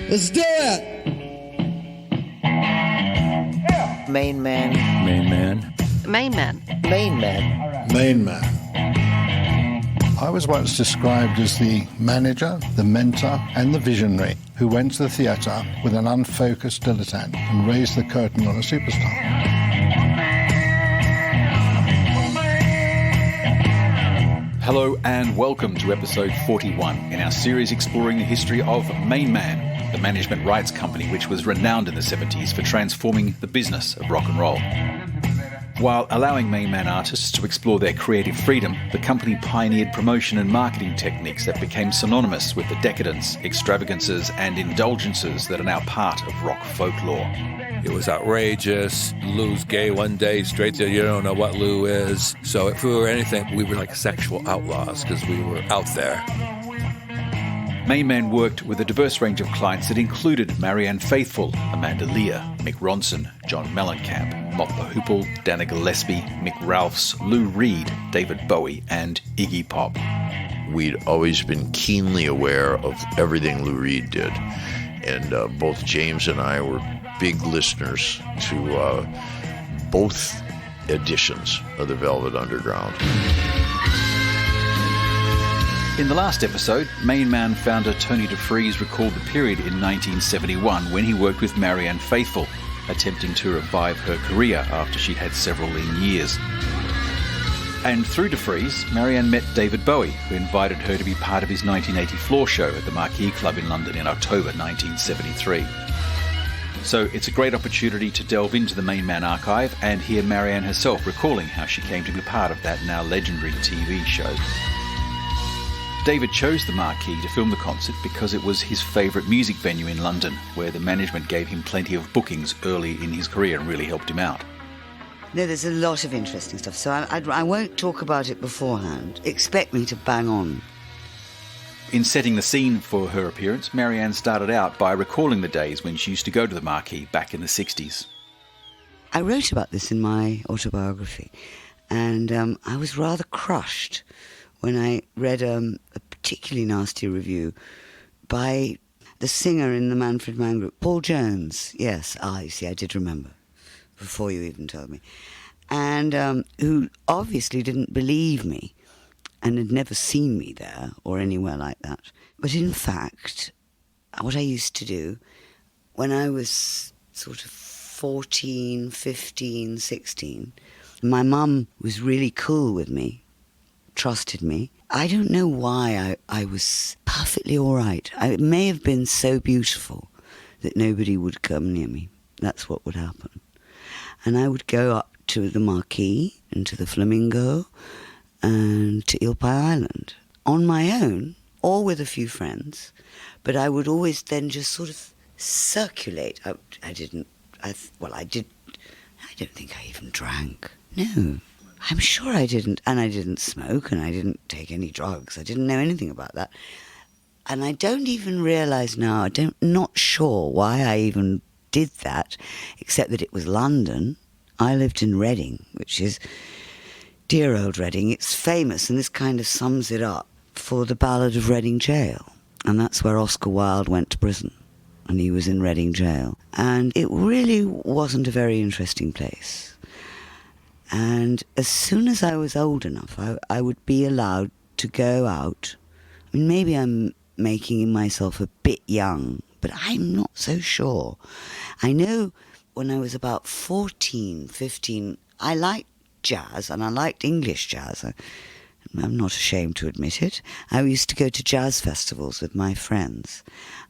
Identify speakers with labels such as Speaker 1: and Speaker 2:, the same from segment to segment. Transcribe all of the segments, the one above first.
Speaker 1: Let's do it!
Speaker 2: MainMan.
Speaker 3: MainMan.
Speaker 4: MainMan.
Speaker 2: MainMan.
Speaker 1: MainMan.
Speaker 5: I was once described as the manager, the mentor, and the visionary who went to the theatre with an unfocused dilettante and raised the curtain on a superstar.
Speaker 3: Hello and welcome to episode 41 in our series exploring the history of MainMan, the management rights company which was renowned in the 70s for transforming the business of rock and roll. While allowing MainMan artists to explore their creative freedom, the company pioneered promotion and marketing techniques that became synonymous with the decadence, extravagances and indulgences that are now part of rock folklore.
Speaker 6: It was outrageous. Lou's gay one day, straight to you don't know what Lou is. So if we were anything, we were like sexual outlaws because we were out there.
Speaker 3: MainMan worked with a diverse range of clients that included Marianne Faithfull, Amanda Lear, Mick Ronson, John Mellencamp, Mott the Hoople, Dana Gillespie, Mick Ralphs, Lou Reed, David Bowie and Iggy Pop.
Speaker 7: We'd always been keenly aware of everything Lou Reed did. And both James and I were big listeners to both editions of the Velvet Underground.
Speaker 3: In the last episode, MainMan founder Tony DeFries recalled the period in 1971 when he worked with Marianne Faithfull, attempting to revive her career after she'd had several lean years. And through DeFries, Marianne met David Bowie, who invited her to be part of his 1980 floor show at the Marquee Club in London in October 1973. So it's a great opportunity to delve into the MainMan archive and hear Marianne herself recalling how she came to be part of that now legendary TV show. David chose the Marquee to film the concert because it was his favourite music venue in London, where the management gave him plenty of bookings early in his career and really helped him out.
Speaker 2: No, there's a lot of interesting stuff, so I won't talk about it beforehand. Expect me to bang on.
Speaker 3: In setting the scene for her appearance, Marianne started out by recalling the days when she used to go to the Marquee back in the 60s.
Speaker 2: I wrote about this in my autobiography, and I was rather crushed when I read a particularly nasty review by the singer in the Manfred Mann group, Paul Jones. Yes, you see, I did remember, before you even told me. And who obviously didn't believe me and had never seen me there or anywhere like that. But in fact, what I used to do when I was sort of 14, 15, 16, my mum was really cool with me, trusted me. I don't know why I was perfectly all right. It may have been so beautiful that nobody would come near me. That's what would happen. And I would go up to the Marquee and to the Flamingo and to Eel Pie Island on my own or with a few friends. But I would always then just sort of circulate. I don't think I even drank. No. I'm sure I didn't, and I didn't smoke, and I didn't take any drugs. I didn't know anything about that. And I don't even realise now, not sure why I even did that, except that it was London. I lived in Reading, which is dear old Reading. It's famous, and this kind of sums it up, for the Ballad of Reading Jail. And that's where Oscar Wilde went to prison, and he was in Reading Jail. And it really wasn't a very interesting place. And as soon as I was old enough, I would be allowed to go out. I mean, maybe I'm making myself a bit young, but I'm not so sure. I know when I was about 14, 15, I liked jazz, and I liked English jazz. I'm not ashamed to admit it. I used to go to jazz festivals with my friends.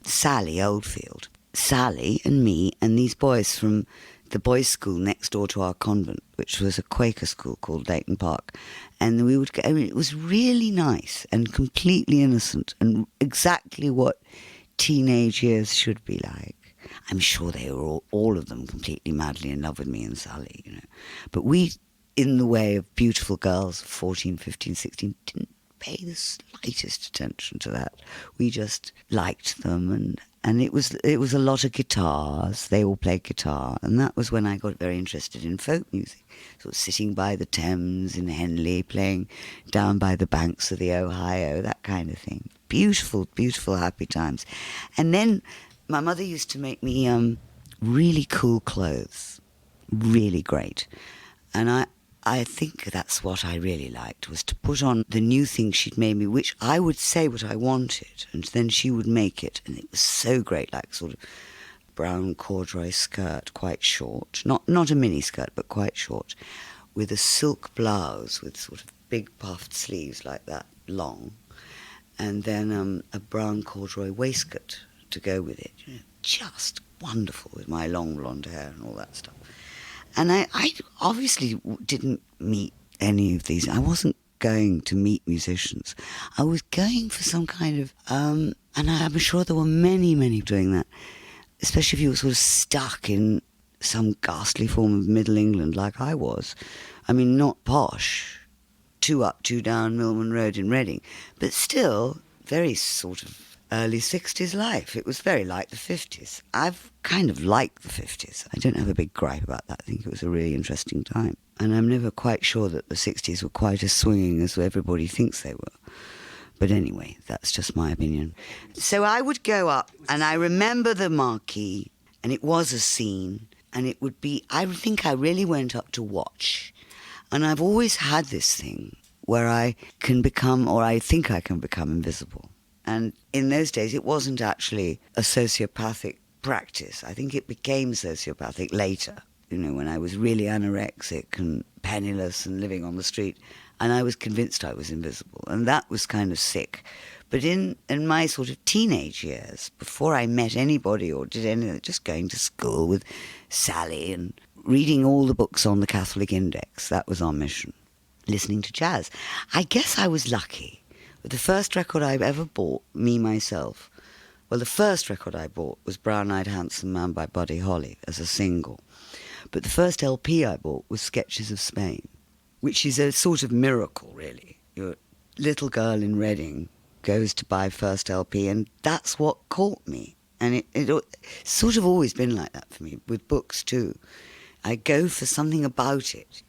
Speaker 2: Sally Oldfield. Sally and me and these boys from the boys' school next door to our convent, which was a Quaker school called Leighton Park. And we would go, I mean, it was really nice and completely innocent and exactly what teenage years should be like. I'm sure they were all of them completely madly in love with me and Sally, you know. But we, in the way of beautiful girls, 14, 15, 16, didn't pay the slightest attention to that. We just liked them, and it was a lot of guitars. They all played guitar, and that was when I got very interested in folk music. Sort of sitting by the Thames in Henley, playing down by the banks of the Ohio, that kind of thing. Beautiful, beautiful, happy times. And then My mother used to make me really cool clothes, really great. And I think that's what I really liked, was to put on the new thing she'd made me, which I would say what I wanted, and then she would make it. And it was so great, like sort of brown corduroy skirt, quite short, not a mini skirt, but quite short, with a silk blouse with sort of big puffed sleeves like that, long, and then a brown corduroy waistcoat to go with it. You know, just wonderful, with my long blonde hair and all that stuff. And I obviously didn't meet any of these. I wasn't going to meet musicians. I was going for some kind of, and I'm sure there were many, many doing that, especially if you were sort of stuck in some ghastly form of Middle England like I was. I mean, not posh, 2 up, 2 down Millman Road in Reading, but still very sort of early 60s life. It was very like the 50s. I've kind of liked the 50s. I don't have a big gripe about that. I think it was a really interesting time. And I'm never quite sure that the 60s were quite as swinging as everybody thinks they were. But anyway, that's just my opinion. So I would go up, and I remember the Marquee, and it was a scene, and it would be, I think I really went up to watch. And I've always had this thing where I can become, or I think I can become, invisible. And in those days, it wasn't actually a sociopathic practice. I think it became sociopathic later, you know, when I was really anorexic and penniless and living on the street. And I was convinced I was invisible. And that was kind of sick. But in my sort of teenage years, before I met anybody or did anything, just going to school with Sally and reading all the books on the Catholic Index, that was our mission. Listening to jazz. I guess I was lucky. The first record I ever bought, me, myself, well, the first record I bought was Brown Eyed Handsome Man by Buddy Holly as a single. But the first LP I bought was Sketches of Spain, which is a sort of miracle, really. Your little girl in Reading goes to buy first LP, and that's what caught me. And it sort of always been like that for me, with books too. I go for something about it.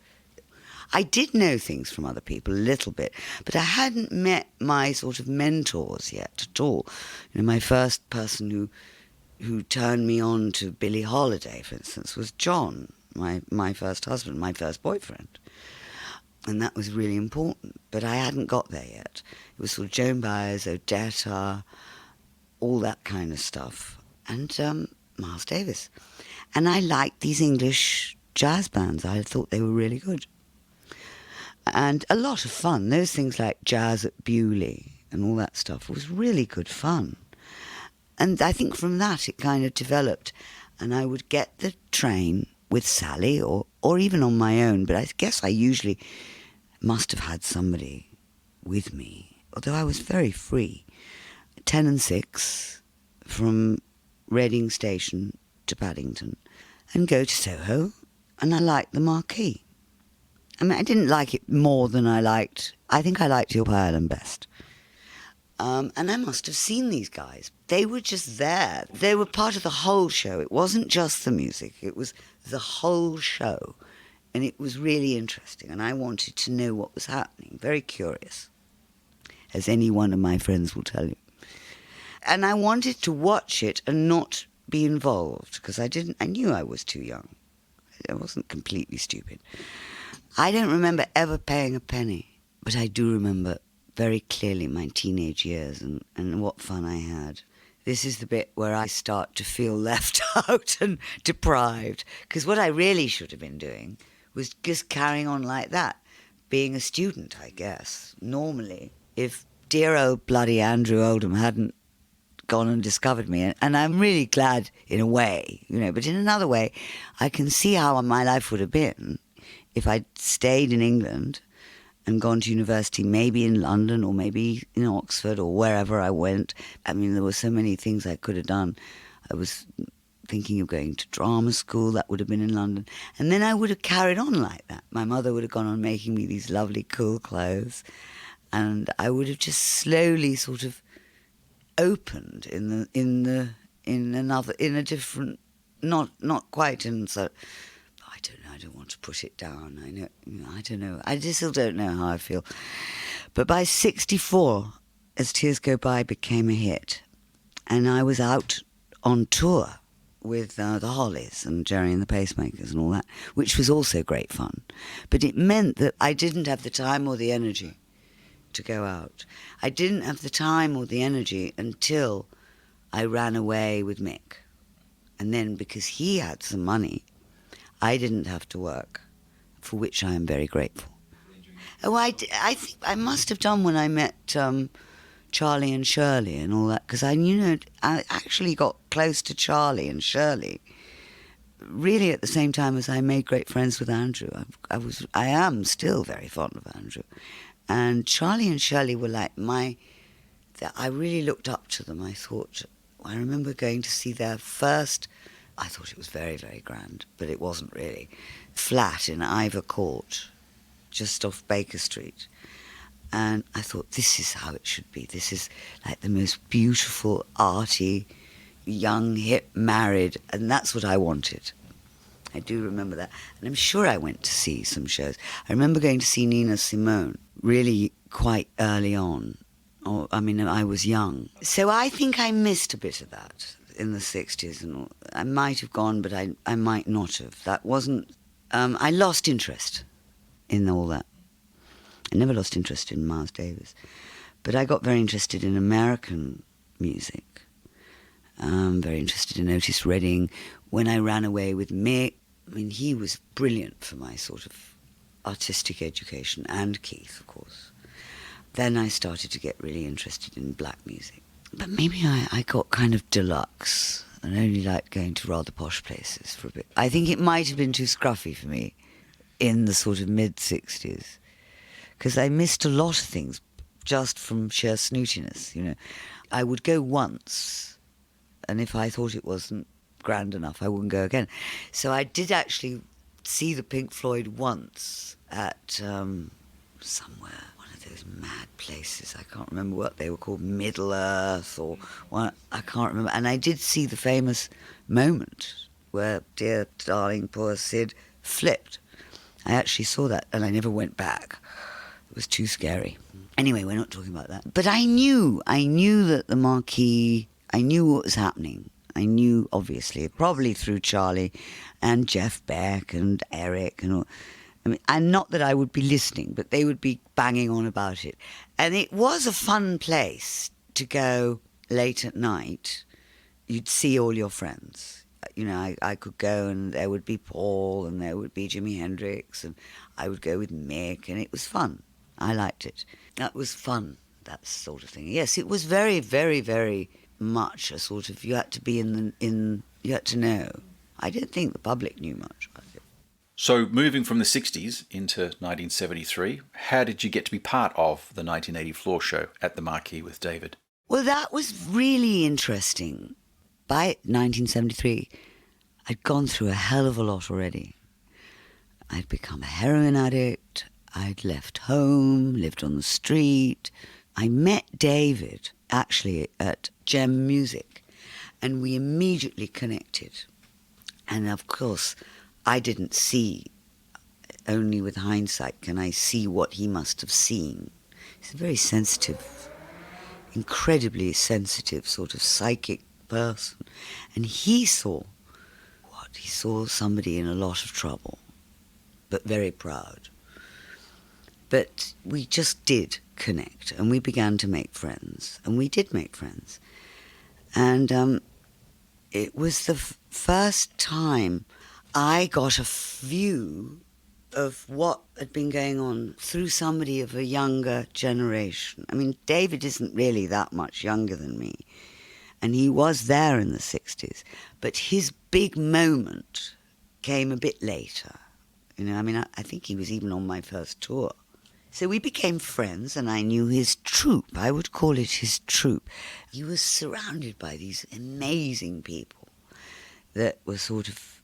Speaker 2: I did know things from other people a little bit, but I hadn't met my sort of mentors yet at all. You know, my first person who turned me on to Billie Holiday, for instance, was John, my first husband, my first boyfriend. And that was really important, but I hadn't got there yet. It was sort of Joan Baez, Odetta, all that kind of stuff, and Miles Davis. And I liked these English jazz bands. I thought they were really good. And a lot of fun. Those things like Jazz at Bewley and all that stuff was really good fun. And I think from that it kind of developed. And I would get the train with Sally or even on my own, but I guess I usually must have had somebody with me, although I was very free. 10 and 6 from Reading Station to Paddington and go to Soho, and I liked the Marquee. I mean, I didn't like it more than I think I liked Your Ireland best. And I must have seen these guys. They were just there. They were part of the whole show. It wasn't just the music. It was the whole show. And it was really interesting. And I wanted to know what was happening. Very curious, as any one of my friends will tell you. And I wanted to watch it and not be involved, because I knew I was too young. I wasn't completely stupid. I don't remember ever paying a penny, but I do remember very clearly my teenage years and what fun I had. This is the bit where I start to feel left out and deprived, because what I really should have been doing was just carrying on like that, being a student, I guess. Normally, if dear old bloody Andrew Oldham hadn't gone and discovered me, and I'm really glad in a way, you know, but in another way, I can see how my life would have been if I'd stayed in England and gone to university, maybe in London or maybe in Oxford or wherever I went. I mean, there were so many things I could have done. I was thinking of going to drama school. That would have been in London. And then I would have carried on like that. My mother would have gone on making me these lovely cool clothes, and I would have just slowly sort of opened in a different, not quite in so. I don't know, I don't want to put it down. I don't know. I just still don't know how I feel. But by 1964, As Tears Go By became a hit, and I was out on tour with the Hollies and Jerry and the Pacemakers and all that, which was also great fun. But it meant that I didn't have the time or the energy to go out. I didn't have the time or the energy until I ran away with Mick. And then because he had some money, I didn't have to work, for which I am very grateful. Oh, I think I must have done when I met Charlie and Shirley and all that, because I actually got close to Charlie and Shirley really at the same time as I made great friends with Andrew. I am still very fond of Andrew. And Charlie and Shirley were like I really looked up to them. I remember going to see their first, I thought it was very, very grand, but it wasn't really, flat in Ivor Court, just off Baker Street. And I thought, this is how it should be. This is like the most beautiful, arty, young, hip, married, and that's what I wanted. I do remember that. And I'm sure I went to see some shows. I remember going to see Nina Simone really quite early on. I was young. So I think I missed a bit of that in the 60s. And I might have gone, but I might not have. That wasn't... I lost interest in all that. I never lost interest in Miles Davis. But I got very interested in American music. Very interested in Otis Redding. When I ran away with Mick, he was brilliant for my sort of artistic education, and Keith, of course. Then I started to get really interested in black music. But maybe I got kind of deluxe and only liked going to rather posh places for a bit. I think it might have been too scruffy for me in the sort of mid-60s, because I missed a lot of things just from sheer snootiness, I would go once, and if I thought it wasn't grand enough, I wouldn't go again. So I did actually see the Pink Floyd once at somewhere, one of those mad places. I can't remember what they were called, Middle Earth or one, I can't remember. And I did see the famous moment where dear, darling, poor Sid flipped. I actually saw that, and I never went back. It was too scary. Anyway, we're not talking about that. But I knew that the Marquee, I knew what was happening. I knew, obviously, probably through Charlie and Jeff Beck and Eric and all. And not that I would be listening, but they would be banging on about it. And it was a fun place to go late at night. You'd see all your friends. I could go and there would be Paul and there would be Jimi Hendrix and I would go with Mick, and it was fun. I liked it. That was fun, that sort of thing. Yes, it was very, very, very much a sort of, you had to be you had to know. I didn't think the public knew much about it.
Speaker 3: So moving from the 60s into 1973, how did you get to be part of the 1980 floor show at the Marquee with David?
Speaker 2: Well, that was really interesting. By 1973, I'd gone through a hell of a lot already. I'd become a heroin addict. I'd left home, lived on the street. I met David, actually, at Gem Music, and we immediately connected. And, of course, I didn't see, only with hindsight can I see what he must have seen. He's a very sensitive, incredibly sensitive, sort of psychic person. And he saw what? He saw somebody in a lot of trouble, but very proud. But we just did connect, and we began to make friends, and we did make friends. And it was the first time I got a view of what had been going on through somebody of a younger generation. I mean, David isn't really that much younger than me, and he was there in the 60s, but his big moment came a bit later. I think he was even on my first tour. So we became friends, and I knew his troupe. I would call it his troupe. He was surrounded by these amazing people that were sort of,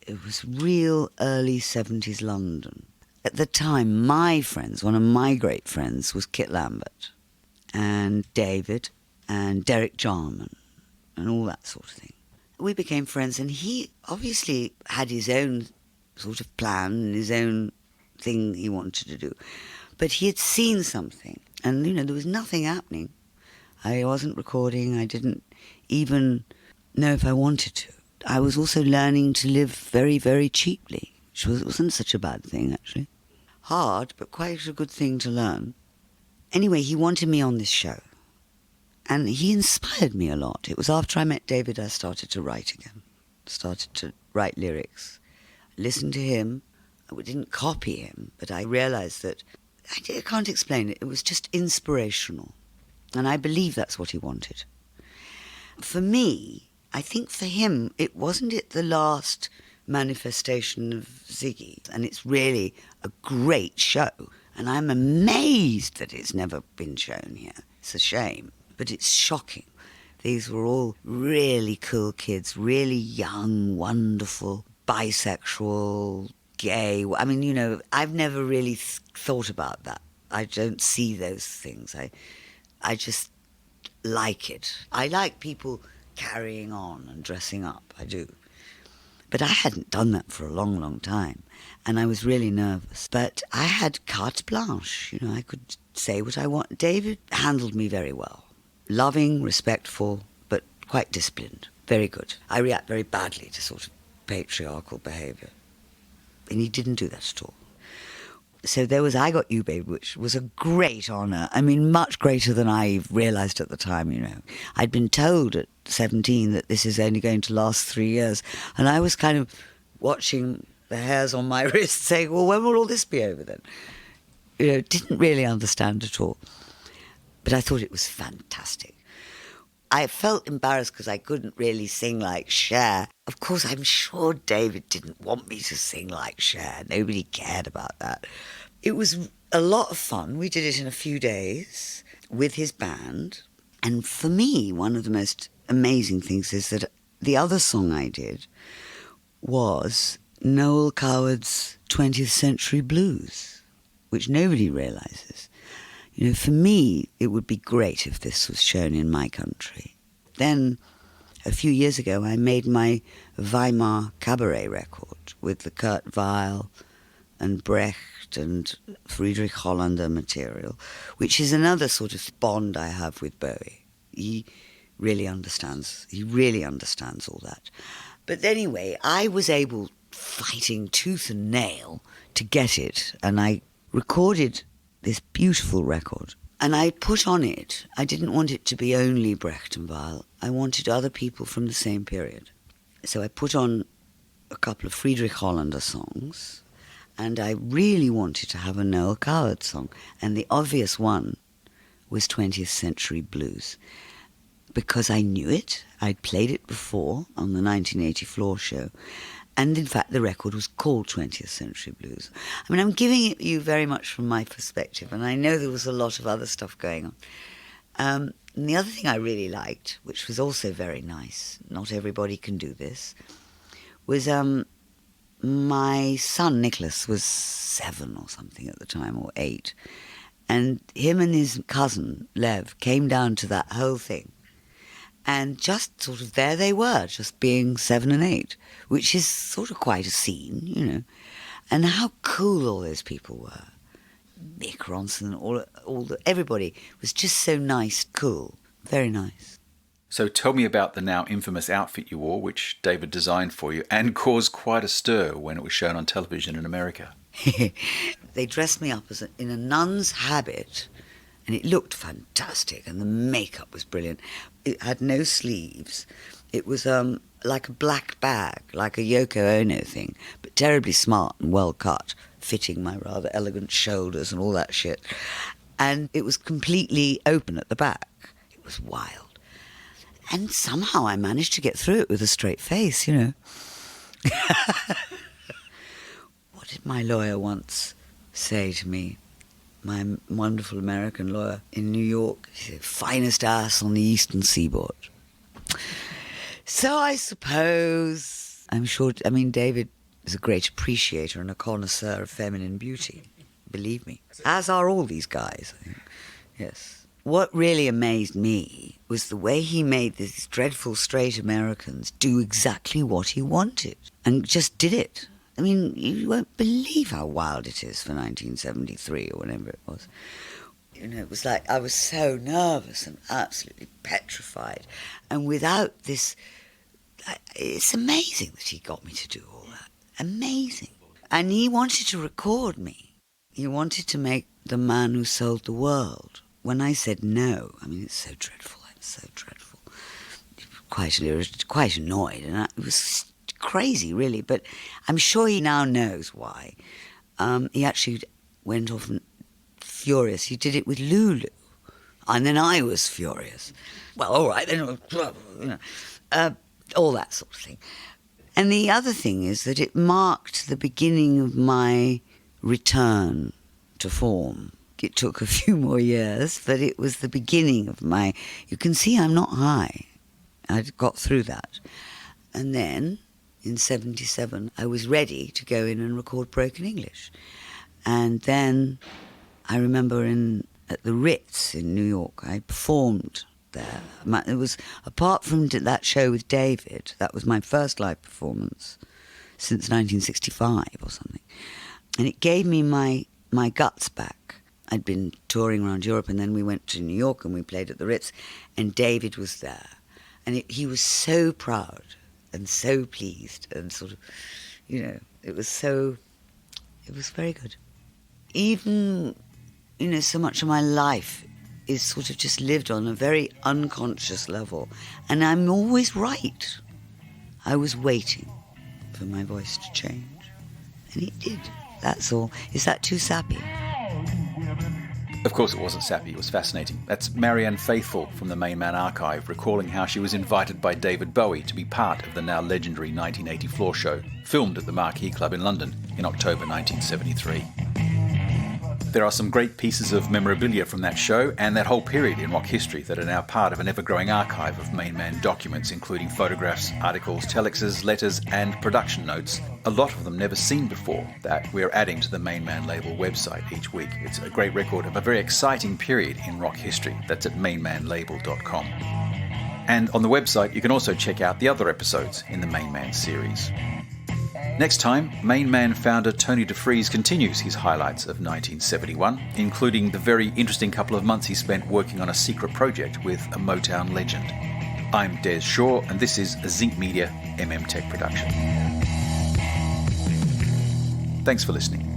Speaker 2: it was real early 70s London. At the time, my friends, one of my great friends was Kit Lambert and David and Derek Jarman and all that sort of thing. We became friends, and he obviously had his own sort of plan and his own thing he wanted to do. But he had seen something, and, there was nothing happening. I wasn't recording. I didn't even know if I wanted to. I was also learning to live very, very cheaply, which wasn't such a bad thing, actually. Hard, but quite a good thing to learn. Anyway, he wanted me on this show. And he inspired me a lot. It was after I met David I started to write again. Started to write lyrics. I listened to him. I didn't copy him, but I realized that I can't explain it. It was just inspirational. And I believe that's what he wanted. For me, I think for him, it wasn't the last manifestation of Ziggy. And it's really a great show. And I'm amazed that it's never been shown here. It's a shame. But it's shocking. These were all really cool kids, really young, wonderful, bisexual, gay. I mean, you know, I've never really thought about that. I don't see those things. I just like it. I like people carrying on and dressing up. I do. But I hadn't done that for a long, long time. And I was really nervous. But I had carte blanche. You know, I could say what I want. David handled me very well. Loving, respectful, but quite disciplined. Very good. I react very badly to sort of patriarchal behaviour. And he didn't do that at all. So there was I Got You, Babe, which was a great honour. I mean, much greater than I realised at the time, you know. I'd been told at 17 that this is only going to last 3 years. And I was kind of watching the hairs on my wrist saying, well, when will all this be over then? You know, didn't really understand at all. But I thought it was fantastic. I felt embarrassed because I couldn't really sing like Cher. Of course, I'm sure David didn't want me to sing like Cher. Nobody cared about that. It was a lot of fun. We did it in a few days with his band. And for me, one of the most amazing things is that the other song I did was Noel Coward's 20th Century Blues, which nobody realises. You know, for me, it would be great if this was shown in my country. Then, a few years ago, I made my Weimar cabaret record with the Kurt Weill and Brecht and Friedrich Hollander material, which is another sort of bond I have with Bowie. He really understands all that. But anyway, I was able, fighting tooth and nail, to get it, and I recorded this beautiful record. And I put on it, I didn't want it to be only Brecht and Weill. I wanted other people from the same period. So I put on a couple of Friedrich Hollander songs, and I really wanted to have a Noel Coward song. And the obvious one was 20th Century Blues, because I knew it. I'd played it before on the 1980 floor show. And in fact, the record was called 20th Century Blues. I mean, I'm giving it you very much from my perspective, and I know there was a lot of other stuff going on. And the other thing I really liked, which was also very nice, not everybody can do this, was my son Nicholas was 7 or something at the time, or 8. And him and his cousin, Lev, came down to that whole thing. And just sort of there they were, just being 7 and 8, which is sort of quite a scene, you know. And how cool all those people were. Mick Ronson, everybody was just so nice, cool, very nice.
Speaker 3: So tell me about the now infamous outfit you wore, which David designed for you, and caused quite a stir when it was shown on television in America.
Speaker 2: They dressed me up in a nun's habit, and it looked fantastic, and the makeup was brilliant. It had no sleeves. It was like a black bag, like a Yoko Ono thing, but terribly smart and well cut, fitting my rather elegant shoulders and all that shit. And it was completely open at the back. It was wild. And somehow I managed to get through it with a straight face, you know. What did my lawyer once say to me? My wonderful American lawyer in New York, he said, finest ass on the eastern seaboard. So I suppose, I'm sure, I mean, David is a great appreciator and a connoisseur of feminine beauty, believe me, as are all these guys, I think. Yes. What really amazed me was the way he made these dreadful straight Americans do exactly what he wanted, and just did it. I mean, you won't believe how wild it is for 1973 or whatever it was. You know, it was like I was so nervous and absolutely petrified. And without this it's amazing that he got me to do all that. Amazing. And he wanted to record me. He wanted to make The Man Who Sold the World. When I said no, I mean, it's so dreadful. It's so dreadful. Quite annoyed. And it was crazy, really. But I'm sure he now knows why. He actually went off and furious. He did it with Lulu. And then I was furious. Well, all right, then, all that sort of thing. And the other thing is that it marked the beginning of my return to form. It took a few more years, but it was the beginning of my... You can see I'm not high. I got through that. And then, in 1977, I was ready to go in and record Broken English. And then I remember at the Ritz in New York, I performed there. It was, apart from that show with David, that was my first live performance since 1965 or something. And it gave me my guts back. I'd been touring around Europe, and then we went to New York and we played at the Ritz, and David was there. And he was so proud and so pleased and sort of, it was very good. Even, so much of my life is sort of just lived on a very unconscious level. And I'm always right. I was waiting for my voice to change. And it did. That's all. Is that too sappy?
Speaker 3: Of course it wasn't sappy, it was fascinating. That's Marianne Faithfull from the MainMan archive, recalling how she was invited by David Bowie to be part of the now legendary 1980 floor show, filmed at the Marquee Club in London in October 1973. There are some great pieces of memorabilia from that show and that whole period in rock history that are now part of an ever-growing archive of MainMan documents, including photographs, articles, telexes, letters and production notes, a lot of them never seen before, that we're adding to the MainMan label website each week. It's a great record of a very exciting period in rock history. That's at mainmanlabel.com. And on the website you can also check out the other episodes in the MainMan series. Next time, MainMan founder Tony DeFries continues his highlights of 1971, including the very interesting couple of months he spent working on a secret project with a Motown legend. I'm Des Shaw, and this is a Zinc Media MM Tech production. Thanks for listening.